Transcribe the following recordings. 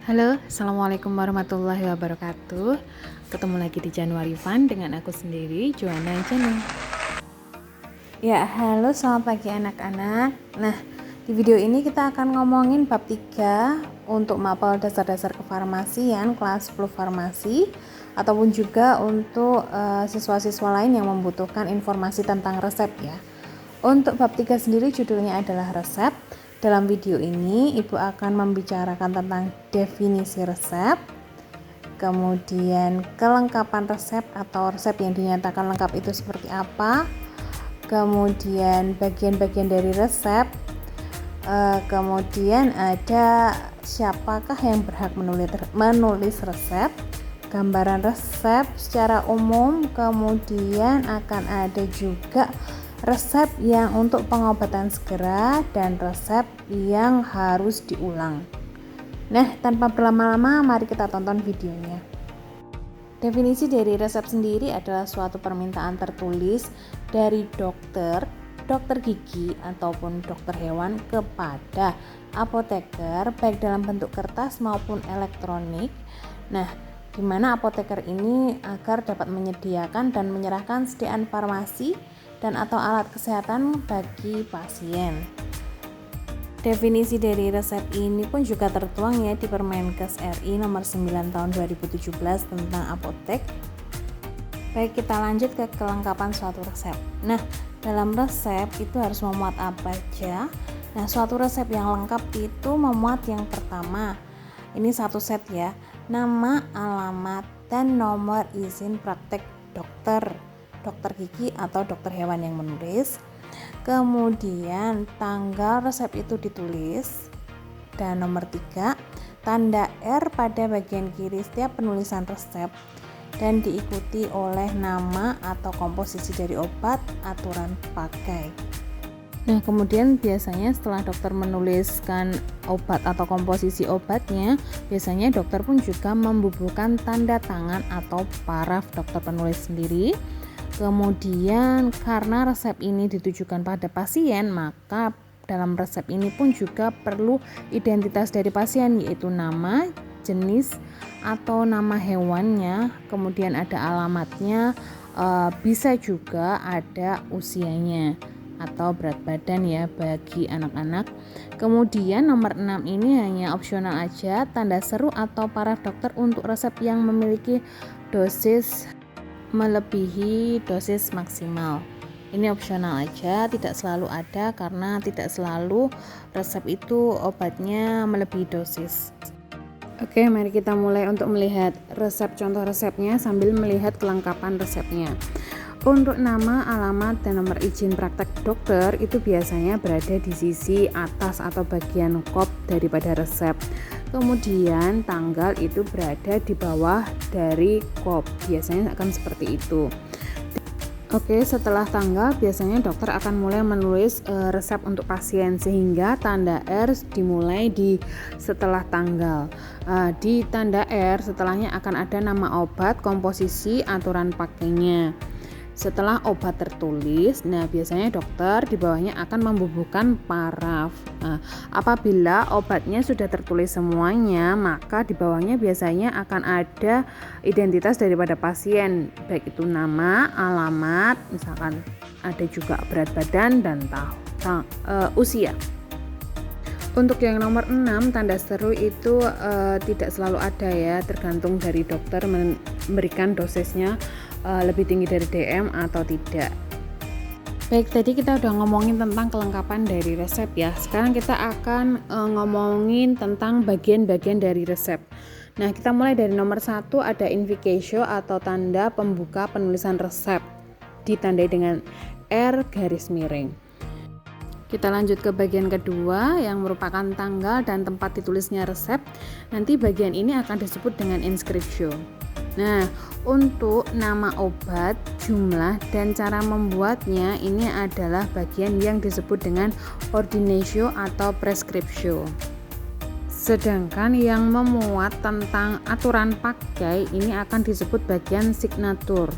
Halo, Assalamualaikum warahmatullahi wabarakatuh. Ketemu lagi di Januari Fun dengan aku sendiri, Joanna Janu. Ya, halo, selamat pagi anak-anak. Nah, di video ini kita akan ngomongin bab 3 untuk mapel dasar-dasar kefarmasian kelas 10 farmasi, ataupun juga untuk siswa-siswa lain yang membutuhkan informasi tentang resep ya. Untuk bab 3 sendiri judulnya adalah resep. Dalam video ini Ibu akan membicarakan tentang definisi resep, kemudian kelengkapan resep atau resep yang dinyatakan lengkap itu seperti apa, kemudian bagian-bagian dari resep, kemudian ada siapakah yang berhak menulis resep, gambaran resep secara umum, kemudian akan ada juga resep yang untuk pengobatan segera dan resep yang harus diulang. Nah, tanpa berlama-lama mari kita tonton videonya. Definisi dari resep sendiri adalah suatu permintaan tertulis dari dokter gigi ataupun dokter hewan kepada apoteker baik dalam bentuk kertas maupun elektronik. Nah, di mana apoteker ini agar dapat menyediakan dan menyerahkan sediaan farmasi dan atau alat kesehatan bagi pasien. Definisi dari resep ini pun juga tertuang ya di Permenkes RI nomor 9 tahun 2017 tentang apotek. Baik, kita lanjut ke kelengkapan suatu resep. Nah, dalam resep itu harus memuat apa aja? Nah, suatu resep yang lengkap itu memuat yang pertama, ini satu set ya, nama, alamat, dan nomor izin praktek dokter gigi atau dokter hewan yang menulis. Kemudian tanggal resep itu ditulis. Dan nomor 3, tanda R pada bagian kiri setiap penulisan resep dan diikuti oleh nama atau komposisi dari obat, aturan pakai. Nah, kemudian biasanya setelah dokter menuliskan obat atau komposisi obatnya, biasanya dokter pun juga membubuhkan tanda tangan atau paraf dokter penulis sendiri. Kemudian karena resep ini ditujukan pada pasien, maka dalam resep ini pun juga perlu identitas dari pasien, yaitu nama, jenis atau nama hewannya, kemudian ada alamatnya, bisa juga ada usianya atau berat badan ya bagi anak-anak. Kemudian nomor 6 ini hanya opsional aja, tanda seru atau paraf dokter untuk resep yang memiliki dosis melebihi dosis maksimal. Ini opsional aja, tidak selalu ada karena tidak selalu resep itu obatnya melebihi dosis. Oke, mari kita mulai untuk melihat resep, contoh resepnya sambil melihat kelengkapan resepnya. Untuk nama, alamat, dan nomor izin praktek dokter itu biasanya berada di sisi atas atau bagian kop daripada resep. Kemudian tanggal itu berada di bawah dari kop, biasanya akan seperti itu. Oke, setelah tanggal biasanya dokter akan mulai menulis resep untuk pasien, sehingga tanda R dimulai di setelah tanggal. Di tanda R setelahnya akan ada nama obat, komposisi, aturan pakainya. Setelah obat tertulis, nah biasanya dokter di bawahnya akan membubuhkan paraf. Apabila obatnya sudah tertulis semuanya, maka di bawahnya biasanya akan ada identitas daripada pasien, baik itu nama, alamat, misalkan ada juga berat badan dan usia. Untuk yang nomor 6, tanda seru itu tidak selalu ada ya, tergantung dari dokter memberikan dosisnya lebih tinggi dari DM atau tidak. Baik, tadi kita udah ngomongin tentang kelengkapan dari resep ya. Sekarang kita akan ngomongin tentang bagian-bagian dari resep. Nah, kita mulai dari nomor 1, ada invication atau tanda pembuka penulisan resep, ditandai dengan R garis miring. Kita lanjut ke bagian kedua yang merupakan tanggal dan tempat ditulisnya resep. Nanti bagian ini akan disebut dengan inscription. Nah, untuk nama obat, jumlah, dan cara membuatnya ini adalah bagian yang disebut dengan ordinatio atau prescriptio. Sedangkan yang memuat tentang aturan pakai ini akan disebut bagian signatur.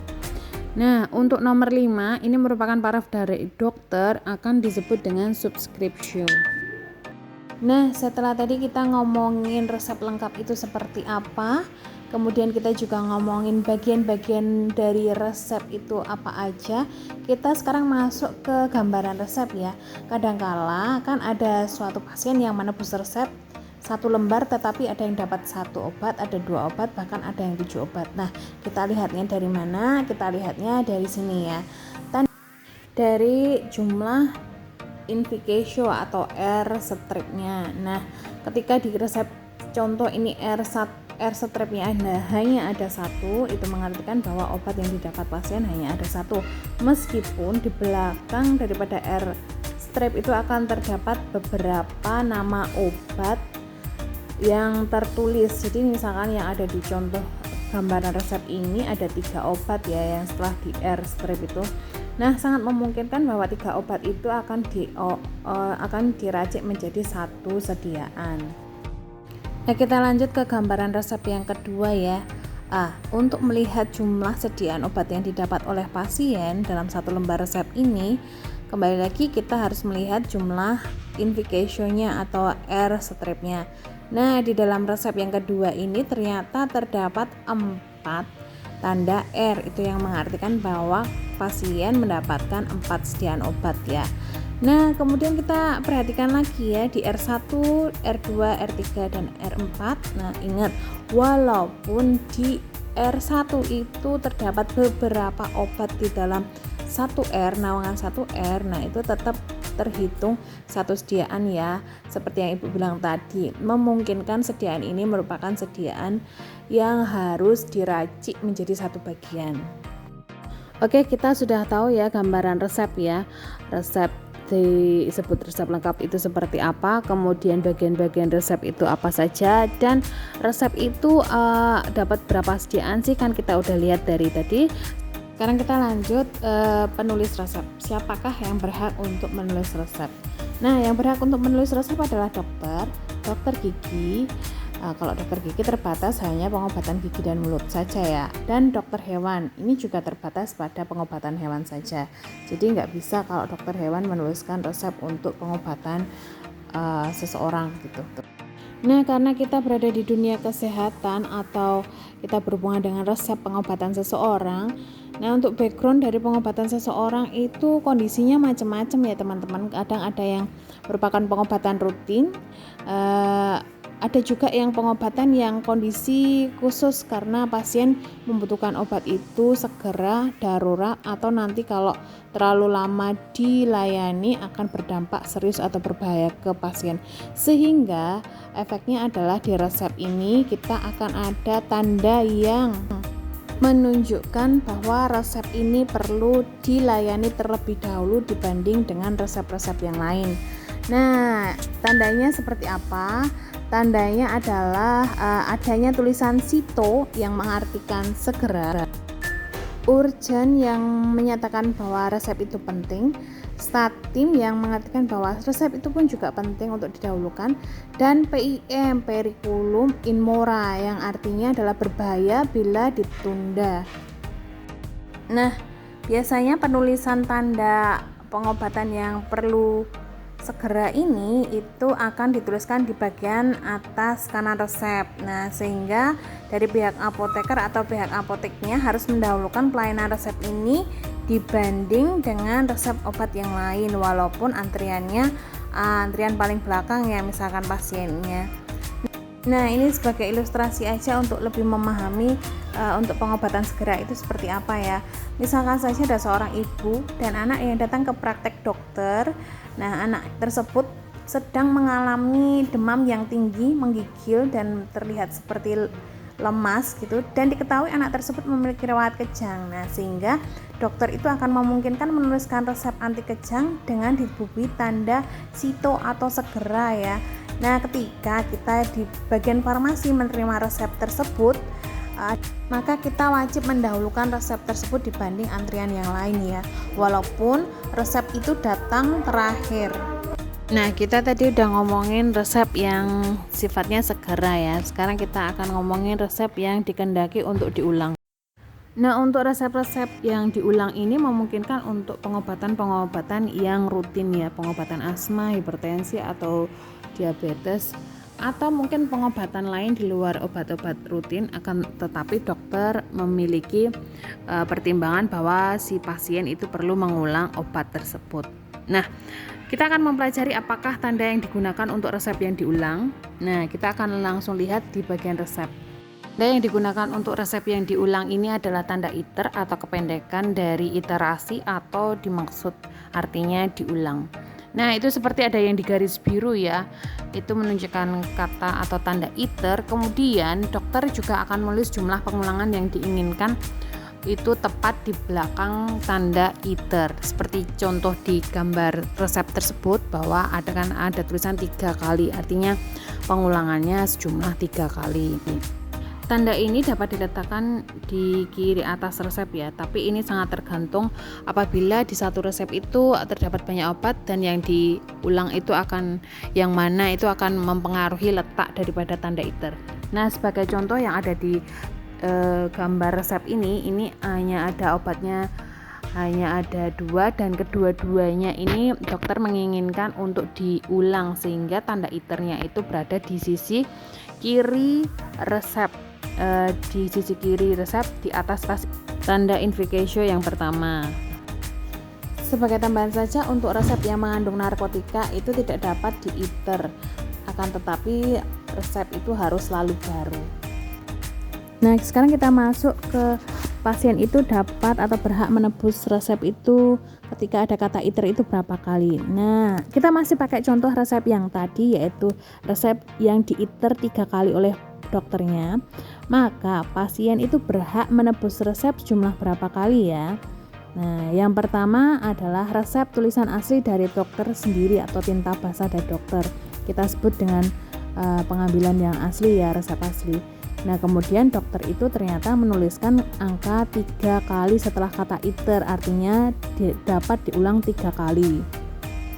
Nah, untuk nomor 5 ini merupakan paraf dari dokter, akan disebut dengan subscriptio. Nah, setelah tadi kita ngomongin resep lengkap itu seperti apa, kemudian kita juga ngomongin bagian-bagian dari resep itu apa aja, kita sekarang masuk ke gambaran resep ya. Kadangkala kan ada suatu pasien yang menebus resep satu lembar, tetapi ada yang dapat satu obat, ada 2 obat, bahkan ada yang 7 obat. Nah, kita lihatnya dari mana? Kita lihatnya dari sini ya. Dan dari jumlah invikasio atau R stripnya. Nah, ketika di resep contoh ini R stripnya hanya ada 1, itu mengartikan bahwa obat yang didapat pasien hanya ada 1. Meskipun di belakang daripada R strip itu akan terdapat beberapa nama obat yang tertulis. Jadi misalkan yang ada di contoh gambaran resep ini ada 3 obat ya yang setelah di R strip itu. Nah, sangat memungkinkan bahwa 3 obat itu akan diracik menjadi 1 sediaan. Nah, kita lanjut ke gambaran resep yang kedua ya. Untuk melihat jumlah sediaan obat yang didapat oleh pasien dalam 1 lembar resep ini, kembali lagi kita harus melihat jumlah invikasionya atau R stripnya. Nah, di dalam resep yang kedua ini ternyata terdapat 4 tanda R, itu yang mengartikan bahwa pasien mendapatkan 4 sediaan obat ya. Nah, kemudian kita perhatikan lagi ya di R1, R2, R3 dan R4. Nah, ingat, walaupun di R1 itu terdapat beberapa obat di dalam 1R, naungan 1R, nah itu tetap terhitung 1 sediaan ya. Seperti yang Ibu bilang tadi, memungkinkan sediaan ini merupakan sediaan yang harus diracik menjadi 1 bagian. Oke, kita sudah tahu ya gambaran resep ya. Resep disebut resep lengkap itu seperti apa, kemudian bagian-bagian resep itu apa saja, dan resep itu dapat berapa sediaan sih, kan kita udah lihat dari tadi. Sekarang kita lanjut penulis resep. Siapakah yang berhak untuk menulis resep? Nah, yang berhak untuk menulis resep adalah dokter gigi. Kalau dokter gigi terbatas hanya pengobatan gigi dan mulut saja ya. Dan dokter hewan ini juga terbatas pada pengobatan hewan saja. Jadi nggak bisa kalau dokter hewan menuliskan resep untuk pengobatan seseorang gitu. Nah, karena kita berada di dunia kesehatan atau kita berhubungan dengan resep pengobatan seseorang, nah untuk background dari pengobatan seseorang itu kondisinya macam-macam ya teman-teman. Kadang ada yang merupakan pengobatan rutin, ada juga yang pengobatan yang kondisi khusus karena pasien membutuhkan obat itu segera, darurat, atau nanti kalau terlalu lama dilayani akan berdampak serius atau berbahaya ke pasien. Sehingga efeknya adalah di resep ini kita akan ada tanda yang menunjukkan bahwa resep ini perlu dilayani terlebih dahulu dibanding dengan resep-resep yang lain. Nah, tandanya seperti apa? Tandanya adalah adanya tulisan SITO yang mengartikan segera, urgent yang menyatakan bahwa resep itu penting, statim yang mengartikan bahwa resep itu pun juga penting untuk didahulukan, dan PIM, periculum in mora, yang artinya adalah berbahaya bila ditunda. Nah, biasanya penulisan tanda pengobatan yang perlu segera ini itu akan dituliskan di bagian atas kanan resep. Nah, sehingga dari pihak apoteker atau pihak apoteknya harus mendahulukan pelayanan resep ini dibanding dengan resep obat yang lain, walaupun antrian paling belakang ya, misalkan pasiennya. Nah, ini sebagai ilustrasi aja untuk lebih memahami untuk pengobatan segera itu seperti apa ya. Misalkan saja ada seorang ibu dan anak yang datang ke praktek dokter. Nah, anak tersebut sedang mengalami demam yang tinggi, menggigil dan terlihat seperti lemas gitu, dan diketahui anak tersebut memiliki riwayat kejang. Nah, sehingga dokter itu akan memungkinkan menuliskan resep anti kejang dengan dibubuhi tanda SITO atau segera ya. Nah, ketika kita di bagian farmasi menerima resep tersebut, maka kita wajib mendahulukan resep tersebut dibanding antrian yang lain ya, walaupun resep itu datang terakhir. Nah, kita tadi udah ngomongin resep yang sifatnya segera ya. Sekarang kita akan ngomongin resep yang dikehendaki untuk diulang. Nah, untuk resep-resep yang diulang ini memungkinkan untuk pengobatan-pengobatan yang rutin ya, pengobatan asma, hipertensi, atau diabetes, atau mungkin pengobatan lain di luar obat-obat rutin, akan tetapi dokter memiliki pertimbangan bahwa si pasien itu perlu mengulang obat tersebut. Nah, kita akan mempelajari apakah tanda yang digunakan untuk resep yang diulang. Nah, kita akan langsung lihat di bagian resep. Tanda yang digunakan untuk resep yang diulang ini adalah tanda ITER atau kependekan dari iterasi atau dimaksud artinya diulang. Nah, itu seperti ada yang di garis biru ya, itu menunjukkan kata atau tanda ITER. Kemudian dokter juga akan menulis jumlah pengulangan yang diinginkan itu tepat di belakang tanda ITER. Seperti contoh di gambar resep tersebut bahwa ada tulisan 3 kali, artinya pengulangannya sejumlah 3 kali. Tanda ini dapat diletakkan di kiri atas resep ya, tapi ini sangat tergantung apabila di satu resep itu terdapat banyak obat dan yang diulang itu akan yang mana itu akan mempengaruhi letak daripada tanda ITER. Nah, sebagai contoh yang ada di gambar resep ini hanya ada obatnya hanya ada 2 dan kedua-duanya ini dokter menginginkan untuk diulang sehingga tanda ITER-nya itu berada di sisi kiri resep. Di sisi kiri resep di atas tanda invication yang pertama. Sebagai tambahan saja, untuk resep yang mengandung narkotika itu tidak dapat di ITER, akan tetapi resep itu harus selalu baru. Nah, sekarang kita masuk ke pasien itu dapat atau berhak menebus resep itu ketika ada kata ITER itu berapa kali. Nah, kita masih pakai contoh resep yang tadi, yaitu resep yang di ITER 3 kali oleh dokternya. Maka pasien itu berhak menebus resep jumlah berapa kali ya. Nah, yang pertama adalah resep tulisan asli dari dokter sendiri atau tinta basah dari dokter. Kita sebut dengan pengambilan yang asli ya, resep asli. Nah, kemudian dokter itu ternyata menuliskan angka 3 kali setelah kata ITER, artinya dapat diulang 3 kali.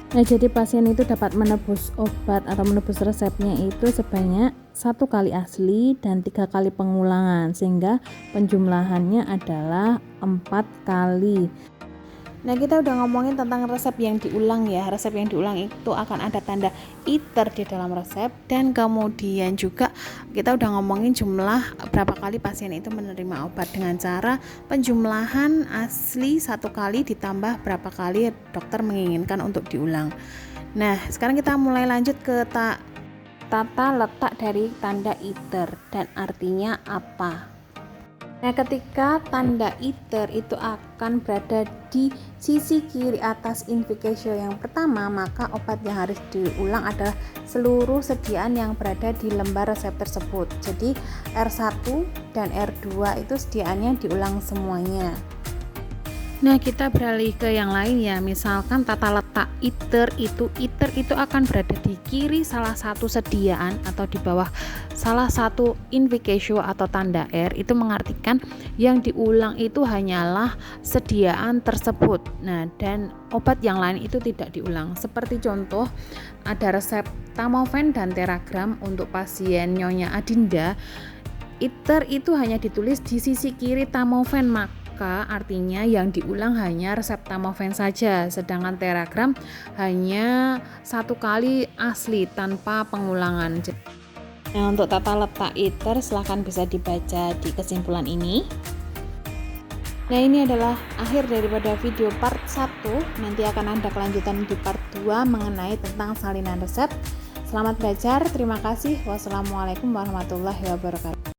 Nah, jadi pasien itu dapat menebus obat atau menebus resepnya itu sebanyak 1 kali asli dan 3 kali pengulangan, sehingga penjumlahannya adalah 4 kali. Nah, kita udah ngomongin tentang resep yang diulang ya. Resep yang diulang itu akan ada tanda ITER di dalam resep, dan kemudian juga kita udah ngomongin jumlah berapa kali pasien itu menerima obat dengan cara penjumlahan asli 1 kali ditambah berapa kali dokter menginginkan untuk diulang. Nah, sekarang kita mulai lanjut ke tata letak dari tanda ITER dan artinya apa. Nah, ketika tanda ITER itu akan berada di sisi kiri atas invication yang pertama, maka obat yang harus diulang adalah seluruh sediaan yang berada di lembar resep tersebut. Jadi R1 dan R2 itu sediaannya diulang semuanya. Nah, kita beralih ke yang lain ya. Misalkan tata letak ITER itu akan berada di kiri salah satu sediaan atau di bawah salah satu invication atau tanda R. Itu mengartikan yang diulang itu hanyalah sediaan tersebut. Nah, dan obat yang lain itu tidak diulang. Seperti contoh ada resep Tamoven dan Teragram untuk pasien Nyonya Adinda. ITER itu hanya ditulis di sisi kiri Tamoven, artinya yang diulang hanya resep Tamoven saja, sedangkan Teragram hanya 1 kali asli tanpa pengulangan. Nah, untuk tata letak ITER silahkan bisa dibaca di kesimpulan ini. Nah, ini adalah akhir daripada video part 1. Nanti akan ada kelanjutan di part 2 mengenai tentang salinan resep. Selamat belajar, terima kasih. Wassalamualaikum warahmatullahi wabarakatuh.